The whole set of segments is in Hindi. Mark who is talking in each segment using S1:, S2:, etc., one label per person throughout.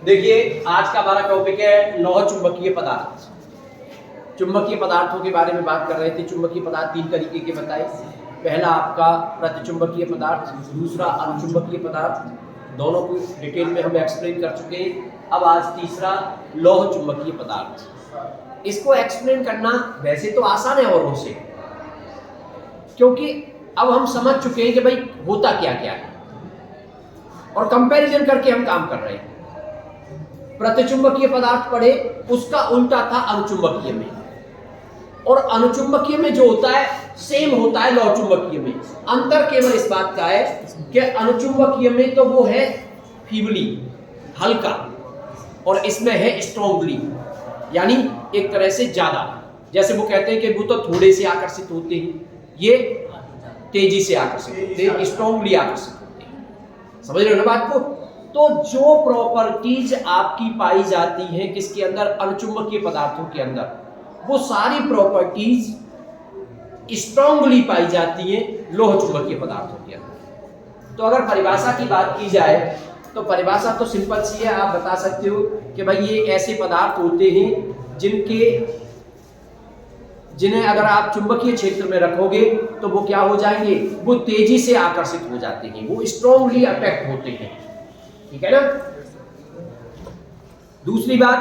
S1: देखिए आज का हमारा टॉपिक है लौह चुंबकीय पदार्थ। चुंबकीय पदार्थों के बारे में बात कर रहे थे। चुंबकीय पदार्थ तीन तरीके के बताए। पहला आपका प्रतिचुंबकीय पदार्थ, दूसरा अनुचुंबकीय पदार्थ। दोनों को डिटेल में हम एक्सप्लेन कर चुके हैं। अब आज तीसरा लौह चुंबकीय पदार्थ। इसको एक्सप्लेन करना वैसे तो आसान है औरों से, क्योंकि अब हम समझ चुके हैं कि भाई होता क्या क्या है और कंपैरिजन करके हम काम कर रहे हैं। प्रतिचुंबकीय पदार्थ पढ़े, उसका उल्टा था अनुचुंबकीय में, और अनुचुंबकीय में जो होता है सेम होता है लौह चुंबकीय में। अंतर केवल इस बात का है कि अनुचुंबकीय में तो वो है फीबली, हल्का, और इसमें है स्ट्रॉन्गली, यानी एक तरह से ज्यादा। जैसे वो कहते हैं कि वो तो थोड़े से आकर्षित होते हैं, ये तेजी से आकर्षित होते हैं, स्ट्रॉन्गली आकर्षित होते हैं। समझ रहे हो ना बात को? तो जो प्रॉपर्टीज आपकी पाई जाती हैं किसके अंदर? अनुचुंबकीय पदार्थों के अंदर, वो सारी प्रॉपर्टीज स्ट्रांगली पाई जाती हैं लोह चुंबकीय पदार्थों के अंदर। तो अगर परिभाषा की बात की जाए तो परिभाषा तो सिंपल सी है। आप बता सकते हो कि भाई ये ऐसे पदार्थ होते हैं जिन्हें अगर आप चुंबकीय क्षेत्र में रखोगे तो वो क्या हो जाएंगे? वो तेजी से आकर्षित हो जाते हैं, वो स्ट्रांगली अट्रैक्ट होते हैं। ठीक है ना? दूसरी बात,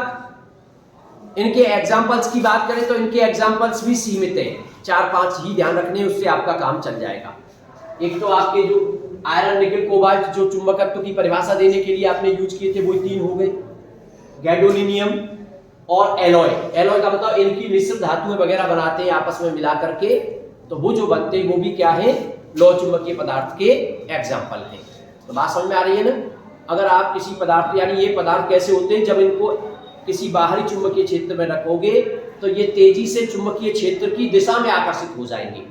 S1: इनके एग्जाम्पल्स की बात करें तो इनके एग्जाम्पल्स भी सीमित हैं। 4-5 ही ध्यान रखने, उससे आपका काम चल जाएगा। एक तो आपके जो आयरन, निकल, कोबाल्ट जो चुंबकत्व की परिभाषा देने के लिए आपने यूज किए थे वो 3 हो गए, गैडोलिनियम और एलॉय। एलॉय का मतलब इनकी मिश्र धातुएं वगैरह बनाते हैं आपस में मिला करके, तो वो जो बनते हैं वो भी क्या है? लौह चुंबकीय पदार्थ के एग्जाम्पल हैं। तो बात समझ में आ रही है ना? अगर आप किसी पदार्थ, यानी ये पदार्थ कैसे होते हैं, जब इनको किसी बाहरी चुंबकीय क्षेत्र में रखोगे तो ये तेजी से चुंबकीय क्षेत्र की दिशा में आकर्षित हो जाएंगे।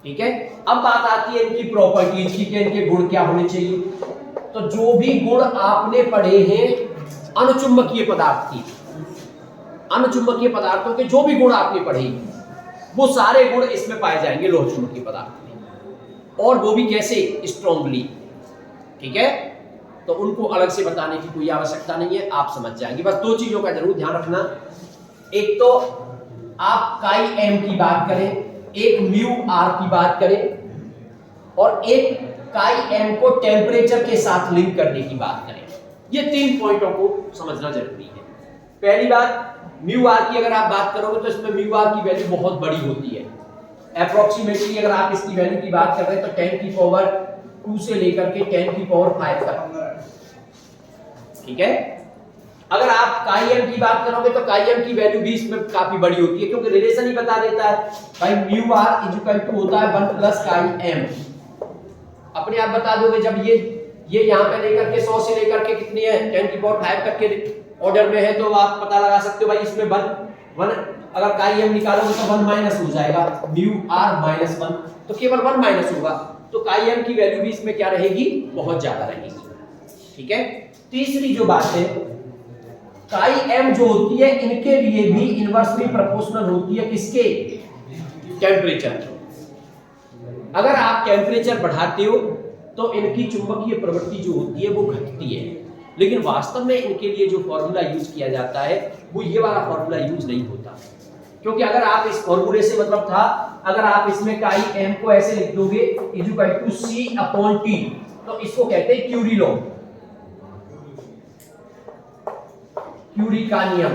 S1: ठीक है? अब बात आती है इनकी प्रॉपर्टीज की, कि इनके गुण क्या होने चाहिए। तो जो भी गुण आपने पढ़े हैं अनुचुंबकीय पदार्थ की, अनुचुंबकीय पदार्थों के जो भी गुण आपने पढ़े वो सारे गुण इसमें पाए जाएंगे लोह चुंबकीय पदार्थ में, और वो भी कैसे? स्ट्रांगली। ठीक है? तो उनको अलग से बताने की कोई आवश्यकता नहीं है, आप समझ जाएंगे। बस 2 चीजों का जरूर ध्यान रखना। एक तो आप काई एम की बात करें, एक म्यू आर की बात करें, और एक काई एम को टेम्परेचर के साथ लिंक करने की बात करें। ये 3 पॉइंटों को समझना जरूरी है। पहली बात, म्यू आर की अगर आप बात करोगे तो इसमें म्यू आर की वैल्यू बहुत बड़ी होती है। अप्रोक्सीमेटली अगर आप इसकी वैल्यू की बात कर रहे हैं तो 10 की पावर 2 से लेकर के 10 की पावर 5 तक। ठीक है? अगर आप काई एम की बात करोगे तो काई एम की वैल्यू भी इसमें काफी बड़ी होती है, क्योंकि रिलेशन ही बता देता है भाई म्यू आर इक्वल टू होता है 1 प्लस काई एम। अपने आप बता दोगे जब ये यहां पे लेकर के 100 से लेकर के कितनी है 10 की पावर 5 तक के ऑर्डर में है, तो आप पता लगा सकते हो भाई इसमें 1 अगर काई एम निकालोगे तो 1 माइनस हो जाएगा, म्यू आर माइनस 1, तो केवल 1 माइनस होगा। तो काई एम की वैल्यू भी इसमें क्या रहेगी? बहुत ज्यादा रहेगी। ठीक है? तीसरी जो बात है, काई एम जो होती है इनके लिए भी इनवर्सली प्रोपोर्शनल होती है। किसके? टेम्परेचर। अगर आप टेम्परेचर बढ़ाते हो तो इनकी चुंबकीय प्रवृत्ति जो होती है वो घटती है, लेकिन वास्तव में इनके लिए जो फॉर्मूला यूज किया जाता है वो ये वाला फॉर्मूला यूज नहीं होता। क्योंकि अगर आप इस फॉर्मूले से मतलब था, अगर आप इसमें काई एम को ऐसे लिख दोगे equal to C upon T, तो इसको कहते हैं क्यूरी लॉ, क्यूरी का नियम।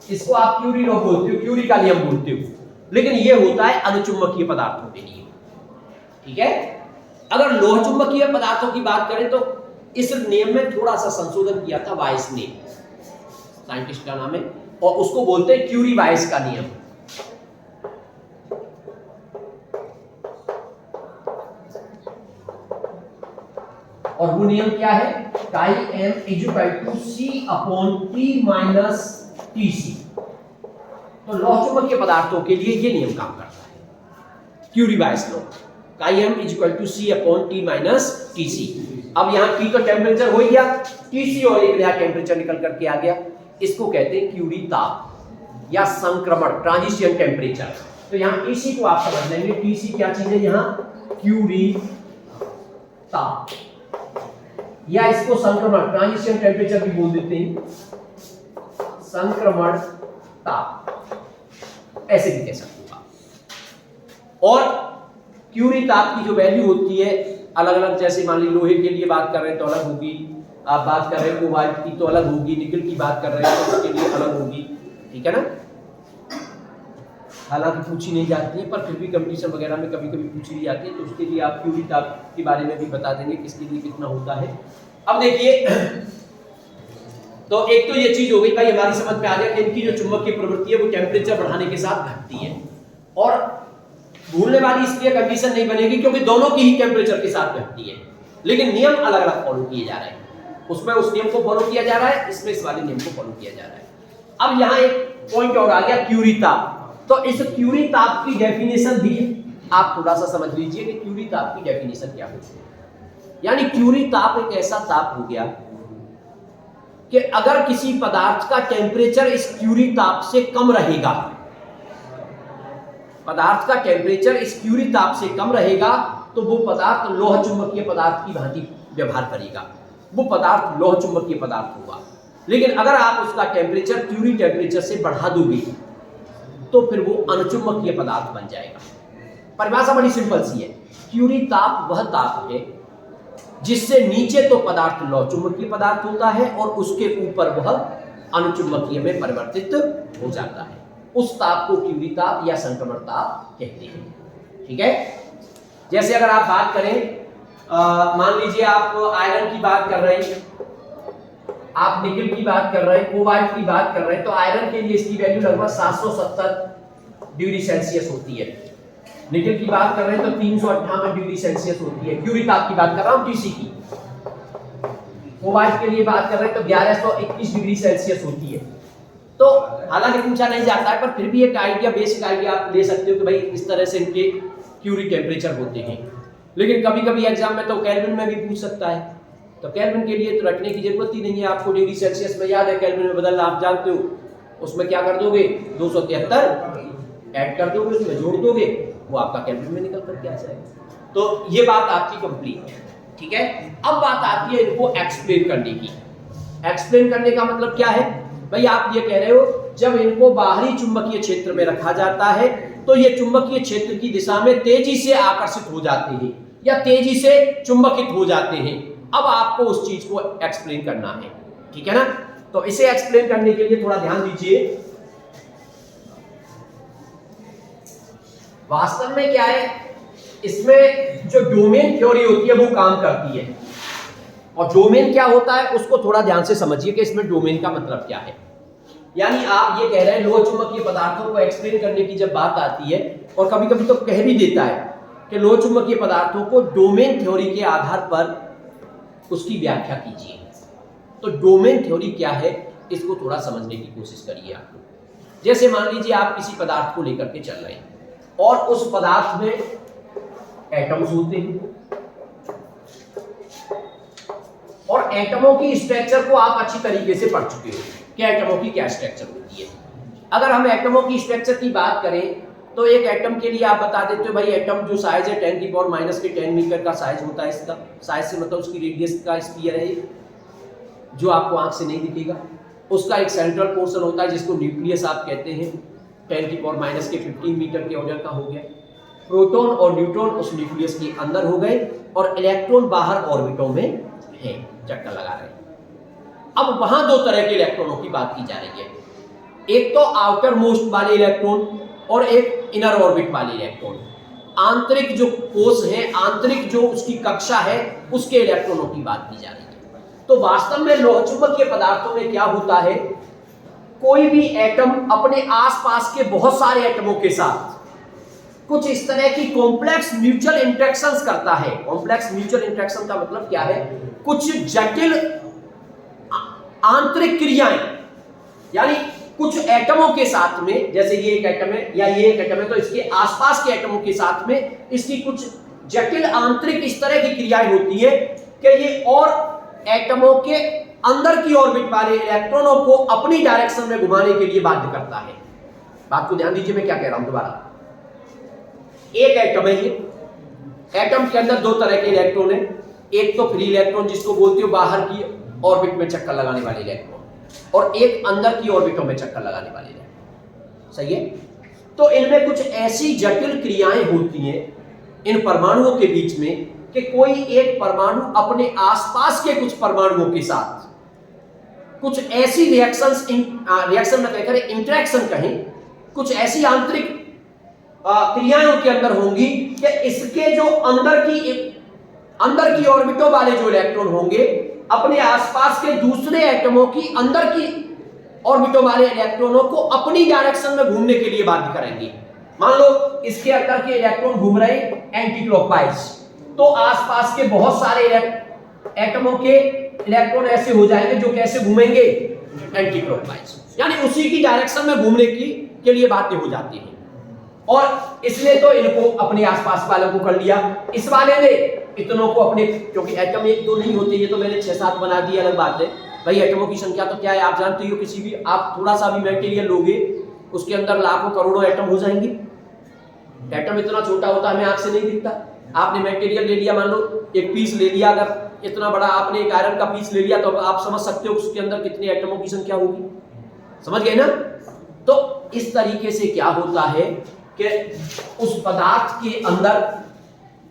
S1: इसको आप क्यूरी लॉ बोलते हो, क्यूरी का नियम बोलते हो, लेकिन ये होता है अनुचुंबकीय पदार्थों के लिए। ठीक है? अगर लोह चुंबकीय पदार्थों की बात करें तो इस नियम में थोड़ा सा संशोधन किया था वाइस ने, साइंटिस्ट का नाम है, और उसको बोलते हैं क्यूरी वाइस का नियम। और वो नियम क्या है? Chi M equal to C upon T minus TC। तो लौह चुंबकीय पदार्थों के लिए ये नियम काम करता है, Curie Weiss law, chi M equal to C upon T minus TC। अब यहाँ T तो टेम्परेचर हो गया, TC और एक नया टेम्परेचर निकल करके आ गया, इसको कहते हैं क्यूरी ताप या संक्रमण, ट्रांजिशन टेम्परेचर। तो यहाँ TC को आप समझ लेंगे, TC क्या चीज है यहाँ? क्यूरी ताप। या इसको संक्रमण ट्रांजिशन टेम्परेचर भी बोल देते हैं, संक्रमण ताप ऐसे भी कह सकते हो। और क्यूरी ताप की जो वैल्यू होती है अलग अलग, जैसे मान ली लोहे के लिए बात कर रहे हैं तो अलग होगी, आप बात कर रहे हैं कोबाल्ट की तो अलग होगी, निकल की बात कर रहे हैं तो उसके लिए अलग होगी, ठीक है ना। हालांकि पूछी नहीं जाती है पर फिर भी कंपटीशन वगैरह में कभी कभी पूछी भी जाती है, तो उसके लिए आप क्यूरी ताप के बारे में भी बता देंगे किसके लिए कितना होता है। अब देखिए, तो एक तो ये चीज हो गई भाई, हमारी समझ में आ गया कि इनकी जो चुंबकीय प्रवृत्ति है वो टेम्परेचर बढ़ाने के साथ घटती है। और भूलने वाली इसलिए कंडीशन नहीं बनेगी क्योंकि दोनों की ही टेम्परेचर के साथ घटती है, लेकिन नियम अलग अलग फॉलो किए जा रहे हैं। उसमें उस नियम को फॉलो किया जा रहा है, इसमें इस वाले नियम को फॉलो किया जा रहा है। अब यहाँ एक पॉइंट और आ गया, क्यूरी ताप। तो इस क्यूरी ताप की डेफिनेशन भी आप थोड़ा सा समझ लीजिए कि क्यूरी ताप की डेफिनेशन क्या होती है। यानी क्यूरी ताप एक ऐसा ताप हो गया कि अगर किसी पदार्थ का टेम्परेचर इस क्यूरी ताप से कम रहेगा, पदार्थ का टेम्परेचर इस क्यूरी ताप से कम रहेगा तो वो पदार्थ लोह चुंबकीय पदार्थ की भांति व्यवहार करेगा, वो पदार्थ लोह चुंबकीय पदार्थ होगा। लेकिन अगर आप उसका टेम्परेचर क्यूरी टेम्परेचर से बढ़ा दोगे तो फिर वो अनुचुंबकीय पदार्थ बन जाएगा। परिभाषा बड़ी सिंपल सी है, क्यूरी ताप वह ताप है जिससे नीचे तो पदार्थ लोह चुंबकीय पदार्थ होता है और उसके ऊपर वह अनुचुंबकीय में परिवर्तित हो जाता है। उस ताप को क्यूरी ताप या संक्रमण ताप कहते हैं, ठीक है। जैसे अगर आप बात करें, मान लीजिए आप आयरन की बात कर रहे हैं, आप निकल की बात कर रहे हैं, कोबाल्ट की बात कर रहे हैं, तो आयरन के लिए इसकी वैल्यू लगभग 770 डिग्री सेल्सियस होती है। निकल की बात कर रहे हैं तो 358 डिग्री सेल्सियस होती है। क्यूरी ताप की बात कर रहा हूं टीसी की। कोबाल्ट के लिए बात कर रहे हैं तो 1121 डिग्री सेल्सियस होती है। तो हालांकि पूछा नहीं जाता है पर फिर भी एक आइडिया, बेसिक आइडिया आप ले सकते हो कि भाई इस तरह से इनके क्यूरी टेम्परेचर होते हैं। लेकिन कभी कभी एग्जाम में तो केल्विन में भी पूछ सकता है, तो केल्विन के लिए तो रखने की जरूरत ही नहीं है, आपको डिग्री सेल्सियस में याद है, केल्विन में बदलना आप जानते हो। उसमें क्या कर दोगे, 273 ऐड कर दोगे, उसमें जोड़ दोगे, वो आपका केल्विन में निकल करके आ जाएगा। तो ये बात आपकी कंप्लीट है, ठीक है। अब बात आती है इनको एक्सप्लेन करने की। एक्सप्लेन करने का मतलब क्या है भाई, आप ये कह रहे हो जब इनको बाहरी चुंबकीय क्षेत्र में रखा जाता है तो ये चुंबकीय क्षेत्र की दिशा में तेजी से आकर्षित हो जाते हैं या तेजी से चुंबकित हो जाते हैं। अब आपको उस चीज को एक्सप्लेन करना है, ठीक है ना। तो इसे एक्सप्लेन करने के लिए थोड़ा ध्यान दीजिए। वास्तव में क्या है, इसमें जो डोमेन थ्योरी होती है वो काम करती है। और डोमेन क्या होता है उसको थोड़ा ध्यान से समझिए कि इसमें डोमेन का मतलब क्या है। यानी आप ये कह रहे हैं लोह चुंबकीय पदार्थों को एक्सप्लेन करने की जब बात आती है, और कभी कभी तो कह भी देता है कि लोह चुंबकीय पदार्थों को डोमेन थ्योरी के आधार पर उसकी व्याख्या कीजिए। तो डोमेन थ्योरी क्या है इसको थोड़ा समझने की कोशिश करिए आप लोग। जैसे मान लीजिए आप किसी पदार्थ को लेकर के चल रहे हैं और उस पदार्थ में एटम्स होते हैं, और एटमों की स्ट्रक्चर को आप अच्छी तरीके से पढ़ चुके हो कि एटमों की क्या स्ट्रक्चर होती है। अगर हम एटमों की स्ट्रक्चर की बात करें तो एक एटम के लिए आप बता देते हो भाई, एटम जो साइज है 10⁻⁻10 मीटर का साइज होता है। इसका साइज से मतलब उसकी रेडियस का स्फीयर है जो आपको आंख से नहीं दिखेगा। उसका एक सेंट्रल पोर्शन होता है जिसको न्यूक्लियस आप कहते हैं, 10⁻⁻15 मीटर के ऑर्डर का हो गया। प्रोटॉन और न्यूट्रॉन उस न्यूक्लियस के अंदर हो गए और इलेक्ट्रॉन बाहर ऑर्बिटों में है, चक्कर लगा रहे हैं। अब वहां दो तरह के इलेक्ट्रॉनों की बात की जा रही है, एक तो आउटर मोस्ट वाले इलेक्ट्रॉन और एक इनर ऑर्बिट वाले इलेक्ट्रॉन। आंतरिक जो कोश है, आंतरिक जो उसकी कक्षा है, उसके इलेक्ट्रॉनों की बात की जा रही है। तो वास्तव में लोह चुंबकीय पदार्थों में क्या होता है, कोई भी एटम अपने आसपास के बहुत सारे एटमों के साथ कुछ इस तरह की कॉम्प्लेक्स म्यूचुअल इंटरेक्शंस करता है। कॉम्प्लेक्स म्यूचुअल इंटरेक्शन का मतलब क्या है, कुछ जटिल आंतरिक क्रियाएं, यानी कुछ एटमों के साथ में, जैसे ये एक एटम है या ये एक एटम है तो इसके आसपास के एटमों के साथ में इसकी कुछ जटिल आंतरिक इस तरह की क्रियाएं होती है कि ये और एटमों के अंदर की ऑर्बिट वाले इलेक्ट्रॉनों को अपनी डायरेक्शन में घुमाने के लिए बाध्य करता है। बात को ध्यान दीजिए, मैं क्या कह रहा हूं दोबारा। एक एटम है, ये एटम के अंदर दो तरह के इलेक्ट्रॉन है, एक तो फ्री इलेक्ट्रॉन जिसको बोलते हो बाहर की ऑर्बिट में चक्कर लगाने वाले इलेक्ट्रॉन, और एक अंदर की ऑर्बिटों में चक्कर लगाने वाले इलेक्ट्रॉन। सही है। तो इनमें कुछ ऐसी जटिल क्रियाएं होती हैं इन परमाणुओं के बीच में कि कोई एक परमाणु अपने आसपास के कुछ परमाणुओं के साथ कुछ ऐसी रिएक्शन में कहकर इंटरेक्शन कहें, कुछ ऐसी आंतरिक क्रियाएं उनके अंदर होंगी कि इसके जो अंदर की ऑर्बिटों वाले जो इलेक्ट्रॉन होंगे अपने आसपास के दूसरे एटमों की अंदर की ऑर्बिटों वाले इलेक्ट्रॉनों को अपनी डायरेक्शन में घूमने के लिए बाध्य करेंगे। मान लो इसके अंदर के इलेक्ट्रॉन घूम रहे एंटी क्लॉकवाइज, तो आसपास के बहुत सारे एटमों के इलेक्ट्रॉन ऐसे हो जाएंगे जो कैसे घूमेंगे, एंटी क्लॉकवाइज, यानी उसी की डायरेक्शन में घूमने के लिए बाध्य हो जाती है। और इसलिए तो इनको अपने आसपास वालों को कर लिया, इस वाले ने इतनों को अपने, क्योंकि एटम एक दो नहीं होते, ये तो मैंने 6-7 बना दी, अलग बात है भाई। एटमों की संख्या तो क्या है आप जानते हो, किसी भी आप थोड़ा सा भी मटेरियल लोगे उसके अंदर लाखों करोड़ों एटम हो जाएंगे। एटम इतना छोटा होता है हमें आंख से नहीं दिखता। आपने मटेरियल ले लिया, मान लो एक पीस ले लिया, अगर इतना बड़ा आपने एक आयरन का पीस ले लिया तो आप समझ सकते हो उसके अंदर कितने एटमों की संख्या होगी, समझ गए ना। तो इस तरीके से क्या होता है कि उस पदार्थ के अंदर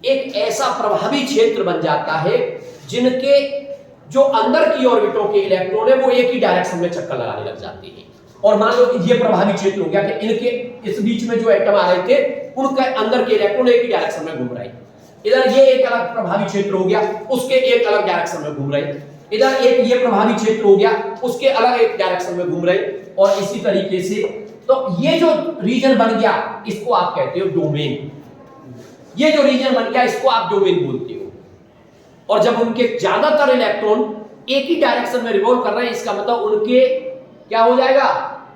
S1: एक ऐसा प्रभावी क्षेत्र बन जाता है जिनके जो अंदर की ऑर्बिटों के इलेक्ट्रॉन है वो एक ही डायरेक्शन में चक्कर लगाने लग जाते हैं। और मान लो कि ये प्रभावी क्षेत्र हो गया कि इनके इस बीच में जो एटम आ रहे थे उनके अंदर के इलेक्ट्रॉन एक ही डायरेक्शन में घूम रहे हैं। इधर ये एक अलग प्रभावी क्षेत्र हो गया, उसके एक अलग डायरेक्शन में घूम रहे हैं। इधर एक ये प्रभावी क्षेत्र हो गया, उसके अलग एक डायरेक्शन में घूम रहे हैं। और इसी तरीके से तो ये जो रीजन बन गया इसको आप कहते हो डोमेन। ये जो रीजन बन गया इसको आप डोमेन बोलते हो। और जब उनके ज्यादातर इलेक्ट्रॉन एक ही डायरेक्शन में रिवॉल्व कर रहे हैं, इसका मतलब उनके क्या हो जाएगा,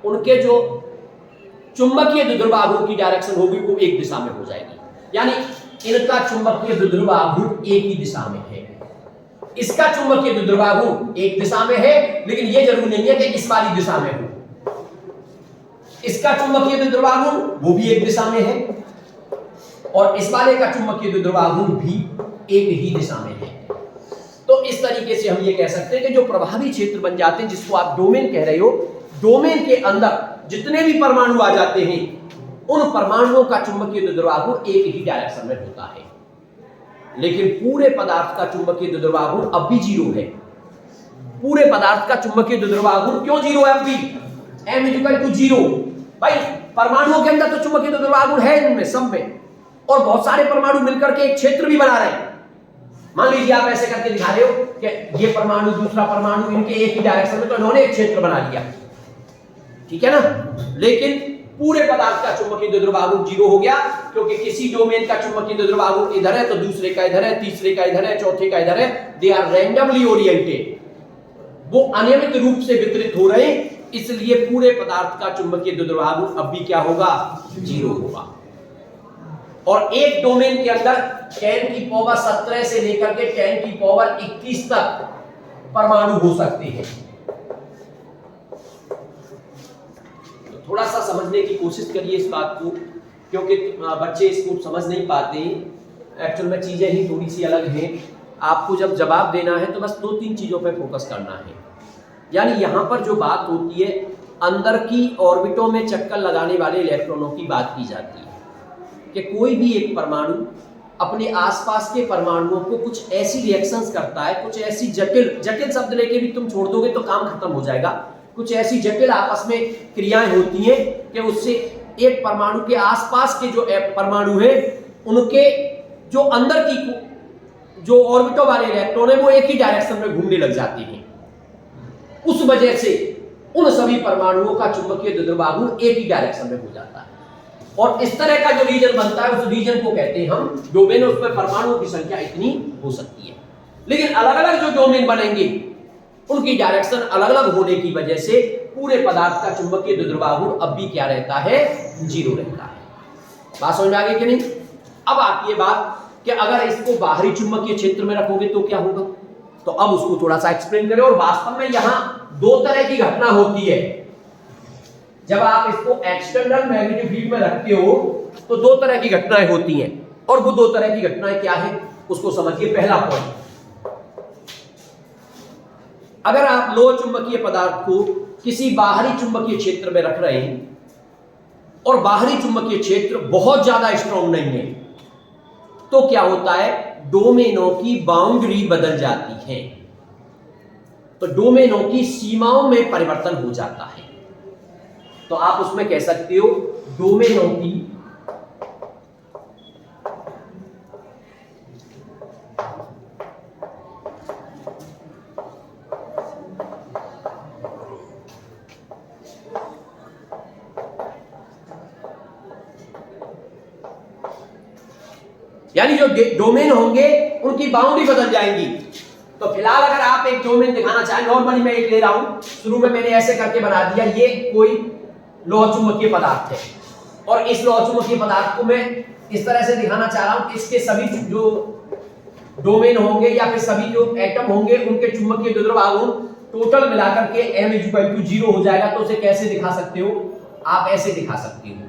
S1: उनके जो चुंबकीय द्विध्रुव आघूर्ण की डायरेक्शन होगी वो एक दिशा में हो जाएगी। यानी इनका चुंबकीय द्विध्रुव आघूर्ण एक ही दिशा में है, इसका चुंबकीय द्विध्रुव आघूर्ण एक दिशा में है, लेकिन ये जरूरी नहीं है कि इस वाली दिशा में हो। इसका चुंबकीय द्विध्रुव आघूर्ण वो भी एक दिशा में है और इस वाले का चुंबकीय द्विध्रुव आघूर्ण भी एक ही दिशा में है। तो इस तरीके से हम ये कह सकते हैं कि जो प्रभावी क्षेत्र बन जाते हैं जिसको आप डोमेन कह रहे हो, डोमेन के अंदर जितने भी परमाणु आ जाते हैं उन परमाणुओं का चुंबकीय द्विध्रुव आघूर्ण एक ही डायरेक्शन में होता है। लेकिन पूरे पदार्थ का चुंबकीय द्विध्रुव आघूर्ण अब भी जीरो है। पूरे पदार्थ का चुंबकीय द्विध्रुव आघूर्ण क्यों जीरो है? अब भी m = 0। भाई परमाणुओं के अंदर तो चुंबकीय द्विध्रुव आघूर्ण है इनमें सब में, और बहुत सारे परमाणु मिलकर के एक क्षेत्र भी बना रहे हैं। मान लीजिए आप ऐसे करके दिखा रहे हो कि ये परमाणु दूसरा परमाणु इनके एक ही डायरेक्शन में, तो इन्होंने एक क्षेत्र बना लिया, ठीक है ना। लेकिन पूरे पदार्थ का चुंबकीय द्विध्रुव आघूर्ण 0 हो गया, क्योंकि किसी डोमेन का चुंबकीय द्विध्रुव आघूर्ण इधर है तो दूसरे का इधर है, तीसरे का इधर है, चौथे का इधर है। दे आर रैंडमली ओरिएंटेड, वो अनियमित रूप से वितरित हो रहे हैं, इसलिए पूरे पदार्थ का चुंबकीय द्विध्रुव आघूर्ण अब भी क्या होगा? 0 होगा। और एक डोमेन के अंदर 10⁻17 से लेकर के 10⁻21 तक परमाणु हो सकते हैं। तो थोड़ा सा समझने की कोशिश करिए इस बात को, क्योंकि बच्चे इसको समझ नहीं पाते। एक्चुअल में चीजें ही थोड़ी सी अलग हैं। आपको जब जवाब देना है तो बस 2-3 चीजों पर फोकस करना है। यानी यहां पर जो बात होती है अंदर की ऑर्बिटों में चक्कर लगाने वाले इलेक्ट्रॉनों की बात की जाती है कि कोई भी एक परमाणु अपने आसपास के परमाणुओं को कुछ ऐसी रिएक्शंस करता है, कुछ ऐसी जटिल शब्द लेके भी तुम छोड़ दोगे तो काम खत्म हो जाएगा। कुछ ऐसी जटिल आपस में क्रियाएं होती हैं कि उससे एक परमाणु के आसपास के जो परमाणु है उनके जो अंदर की जो ऑर्बिटों वाले इलेक्ट्रॉन है वो एक ही डायरेक्शन में घूमने लग जाते हैं। उस वजह से उन सभी परमाणुओं का चुंबकीय द्विध्रुव आघूर्ण एक ही डायरेक्शन में हो जाता है। और इस तरह का जो रीजन बनता है उस रीजन को कहते हैं हम डोमेन। उसमें परमाणुओं की संख्या इतनी हो सकती है, लेकिन अलग अलग जो डोमेन बनेंगे उनकी डायरेक्शन अलग अलग होने की वजह से पूरे पदार्थ का चुंबकीय द्विध्रुव आघूर्ण अब भी क्या रहता है? 0 रहता है। बात समझ में आ गई कि नहीं? अब आती है बात कि अगर इसको बाहरी चुंबकीय क्षेत्र में रखोगे तो क्या होगा। तो अब उसको थोड़ा सा एक्सप्लेन करें। और वास्तव में यहां 2 तरह की घटना होती है। जब आप इसको एक्सटर्नल मैग्नेटिक फील्ड में रखते हो तो 2 तरह की घटनाएं होती हैं, और वो 2 तरह की घटनाएं क्या है उसको समझिए। पहला पॉइंट, अगर आप लोह चुंबकीय पदार्थ को किसी बाहरी चुंबकीय क्षेत्र में रख रहे हैं और बाहरी चुंबकीय क्षेत्र बहुत ज्यादा स्ट्रांग नहीं है, तो क्या होता है, डोमेनों की बाउंड्री बदल जाती है, तो डोमेनों की सीमाओं में परिवर्तन हो जाता है। तो आप उसमें कह सकते हो डोमेनों की यानी जो डोमेन होंगे उनकी बाउंड्री बदल जाएंगी। तो फिलहाल अगर आप एक डोमेन दिखाना चाहें, नॉर्मली मैं एक ले रहा हूं, शुरू में मैंने ऐसे करके बना दिया, ये कोई लोह चुंबकीय पदार्थ है और इस लोह चुंबकीय पदार्थ को मैं इस तरह से दिखाना चाह रहा हूं कि इसके सभी जो डोमेन होंगे या फिर सभी जो एटम होंगे उनके चुंबकीय द्विध्रुव आघूर्ण टोटल मिलाकर के m = 0 हो जाएगा। तो उसे कैसे दिखा सकते हो, आप ऐसे दिखा सकते हो,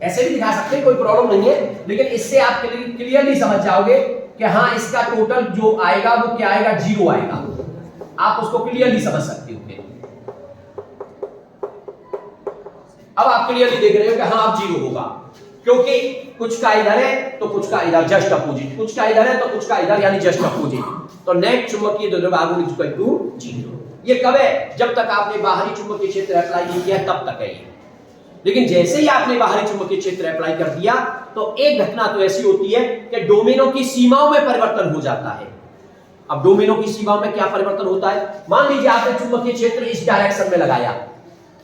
S1: ऐसे भी दिखा सकते हैं, कोई प्रॉब्लम नहीं है, लेकिन इससे आप क्लियरली समझ जाओगे कि हाँ इसका टोटल जो आएगा वो क्या आएगा, 0 आएगा। आप उसको क्लियरली समझ सकते हो। अब आप क्लियरली देख रहे हो कि हाँ अब 0 होगा, क्योंकि कुछ का इधर है तो कुछ का इधर, जस्ट अपोजिट, कुछ का इधर है तो कुछ का इधर, यानी जस्ट अपोजिट। तो नेट चुंबकीय द्विध्रुव आघूर्ण = 0। ये कब है, जब तक आपने बाहरी चुंबकीय क्षेत्र अप्लाई नहीं किया तब तक है। लेकिन जैसे ही आपने बाहरी चुंबकीय क्षेत्र अप्लाई कर दिया तो एक घटना तो ऐसी होती है कि डोमेनों की सीमाओं में परिवर्तन हो जाता है। अब डोमेनों की सीमाओं में क्या परिवर्तन होता है, मान लीजिए आपने चुंबकीय क्षेत्र इस डायरेक्शन में लगाया,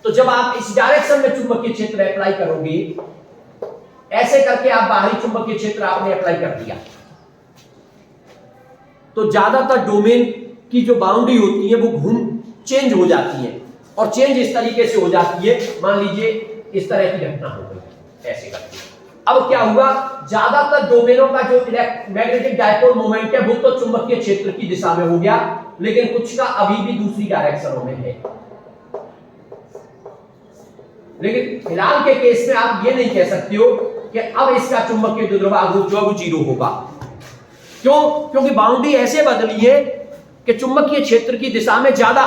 S1: तो जब आप इस डायरेक्शन में चुंबकीय क्षेत्र अप्लाई करोगे, ऐसे करके आप बाहरी चुंबकीय क्षेत्र आपने अप्लाई कर दिया, तो ज्यादातर डोमेन की जो बाउंड्री होती है वो चेंज हो जाती है, और चेंज इस तरीके से हो जाती है, मान लीजिए इस तरह की घटना हो गई ऐसे करके। अब क्या हुआ, ज्यादातर डोमेनों का जो मैग्नेटिक डायपोल मोमेंट है वो तो चुंबकीय क्षेत्र की दिशा में हो गया, लेकिन कुछ का अभी भी दूसरी डायरेक्शनों में है। लेकिन फिलहाल के केस में आप ये नहीं कह सकते हो कि अब इसका चुंबकीय द्विध्रुव आघूर्ण जो है वो 0 होगा। क्यों, क्योंकि बाउंड्री ऐसे बदली है कि चुंबकीय क्षेत्र की दिशा में ज्यादा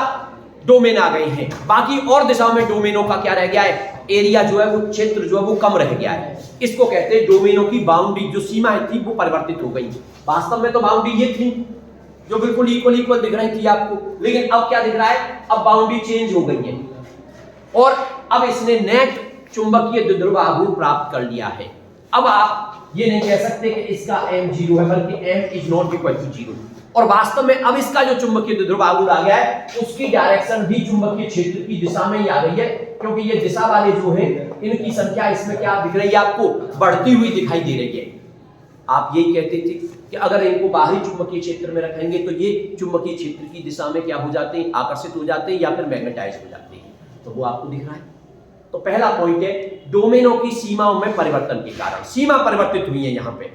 S1: डोमेन आ गए हैं, बाकी और दिशाओं में डोमेनों का क्या रह गया है, एरिया जो है वो, क्षेत्र जो है वो कम रह गया है। इसको कहते हैं डोमेनों की बाउंड्री, जो सीमाएं थी वो परिवर्तित हो गई। वास्तव में तो बाउंड्री ये थी जो बिल्कुल इक्वल दिख रही थी आपको, लेकिन अब क्या दिख रहा है, अब बाउंड्री चेंज हो गई है और अब इसने नेट चुंबकीय द्विध्रुव आघूर्ण प्राप्त कर लिया है। अब आप ये नहीं कह सकते कि इसका m 0 है, बल्कि m = 0। और वास्तव में अब इसका जो चुंबकीय द्विध्रुव आघूर्ण आ गया है उसकी डायरेक्शन भी चुंबकीय क्षेत्र की दिशा में ही आ गई है, क्योंकि ये दिशा वाले जो है इनकी संख्या इसमें क्या दिख रही है आपको, बढ़ती हुई दिखाई दे रही है। आप यही कहते थे कि अगर इनको बाहरी चुंबकीय क्षेत्र में रखेंगे तो ये चुंबकीय क्षेत्र की दिशा में क्या हो जाते हैं, आकर्षित हो जाते हैं या फिर मैग्नेटाइज हो जाते हैं। तो वो आपको दिख रहा है। तो पहला पॉइंट है डोमेनों की सीमाओं में परिवर्तन के कारण सीमा परिवर्तित हुई है यहां पे।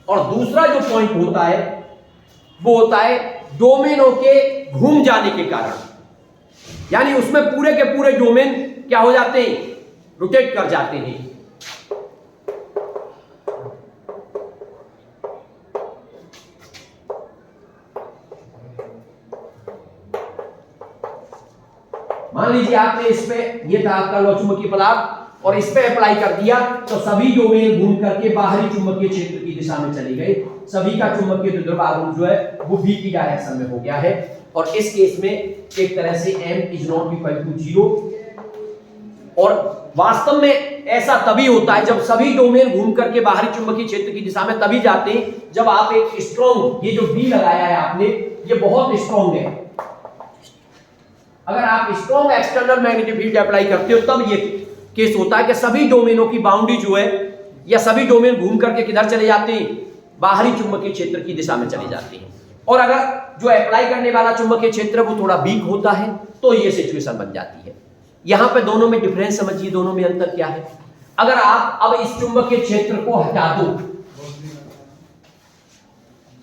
S1: और दूसरा जो पॉइंट होता है वो होता है डोमेनों के घूम जाने के कारण, यानी उसमें पूरे के पूरे डोमेन क्या हो जाते हैं, रोटेट कर जाते हैं। मान लीजिए आपने इस पे, ये था आपका लोह चुंबकीय पदार्थ, और इस पे अप्लाई कर दिया तो सभी डोमेन घूम करके बाहरी चुंबकीय क्षेत्र की दिशा में चले गए। सभी का चुंबकीय द्विध्रुव आघूर्ण जो है वो b की डायरेक्शन में हो गया है। और इस केस में एक तरह से m = 0। और वास्तव में ऐसा तभी होता है जब सभी डोमेन घूम करके बाहरी चुंबकीय क्षेत्र की दिशा में तभी जाते हैं जब आप एक स्ट्रॉन्ग, ये जो b लगाया है आपने, ये बहुत स्ट्रॉन्ग है। अगर आप strong external magnetic field apply करते हो तब ये केस होता है कि सभी डोमेनों की बाउंड्री जो है, या सभी डोमेन घूम करके किधर चले जाते हैं, बाहरी चुंबकीय क्षेत्र की दिशा में चले जाते हैं। और अगर जो अप्लाई करने वाला चुंबकीय क्षेत्र वो थोड़ा वीक होता है तो ये सिचुएशन बन जाती है। यहां पे दोनों में डिफरेंस समझिए, दोनों में अंतर क्या है। अगर आप अब इस चुंबकीय क्षेत्र को हटा दो,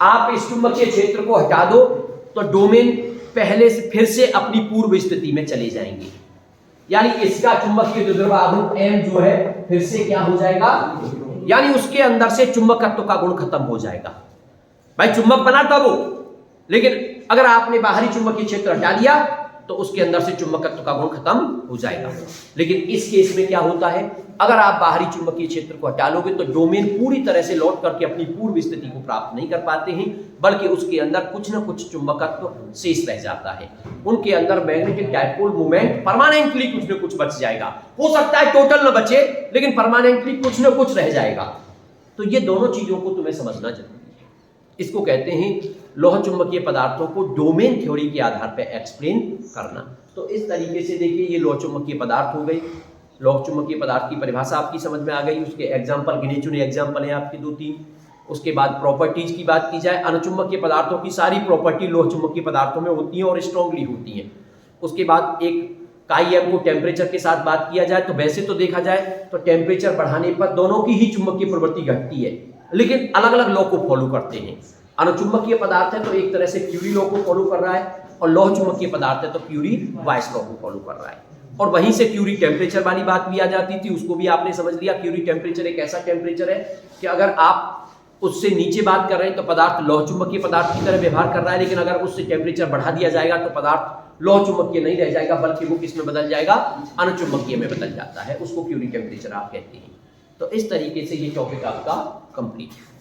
S1: आप इस चुंबकीय क्षेत्र को हटा दो तो डोमेन पहले से फिर से अपनी पूर्व स्थिति में चले जाएंगे, यानी इसका चुंबकीय द्विध्रुव आघूर्ण m जो है फिर से क्या हो जाएगा, यानी उसके अंदर से चुंबकत्व का गुण खत्म हो जाएगा। भाई चुंबक बना तब हो, लेकिन अगर आपने बाहरी चुंबकीय क्षेत्र हटा दिया तो उसके अंदर से चुंबकत्व का गुण खत्म हो जाएगा। लेकिन इस केस में क्या होता है, अगर आप बाहरी चुंबकीय क्षेत्र को हटा लोगे तो डोमेन पूरी तरह से लौट करके अपनी पूर्व स्थिति को प्राप्त नहीं कर पाते हैं, बल्कि उसके अंदर कुछ न कुछ चुंबकत्व शेष रह जाता है। उनके अंदर मैग्नेटिक डायपोल मोमेंट परमानेंटली कुछ न कुछ बच जाएगा। हो सकता है टोटल न बचे, लेकिन परमानेंटली कुछ न कुछ रह जाएगा। तो ये दोनों चीजों को तुम्हें समझना जरूरी है। इसको कहते हैं लोह चुंबकीय पदार्थों को डोमेन थ्योरी के आधार पर एक्सप्लेन करना। तो इस तरीके से देखिए, ये लोह चुंबकीय पदार्थ हो गई। लोह चुंबकीय पदार्थ की परिभाषा आपकी समझ में आ गई, उसके एग्जाम्पल गिने चुने एग्जाम्पल हैं आपके 2-3। उसके बाद प्रॉपर्टीज की बात की जाए, अणुचुंबकीय पदार्थों की सारी प्रॉपर्टी लोह चुंबकीय पदार्थों में होती हैं और स्ट्रांगली होती हैं। उसके बाद एक काईएम को टेम्परेचर के साथ बात किया जाए तो वैसे तो देखा जाए तो टेम्परेचर बढ़ाने पर दोनों की ही चुंबकीय प्रवृत्ति घटती है, लेकिन अलग अलग लॉ को फॉलो करते हैं। अणुचुंबकीय पदार्थ है तो एक तरह से क्यूरी लॉ को फॉलो कर रहा है, और लौह चुंबकीय पदार्थ है तो क्यूरी वाइस लॉ को फॉलो कर रहा है। और वहीं से क्यूरी टेम्परेचर वाली बात भी आ जाती थी, उसको भी आपने समझ लिया। क्यूरी टेम्परेचर एक ऐसा टेम्परेचर है कि अगर आप उससे नीचे बात कर रहे हैं तो पदार्थ लौह चुंबकीय पदार्थ की तरह व्यवहार कर रहा है, लेकिन अगर उससे टेम्परेचर बढ़ा दिया जाएगा तो पदार्थ लौह चुंबकीय नहीं रह जाएगा, बल्कि वो किस में बदल जाएगा, अणुचुंबकीय में बदल जाता है। उसको क्यूरी टेम्परेचर आप कहते हैं। तो इस तरीके से ये टॉपिक आपका कंप्लीट है।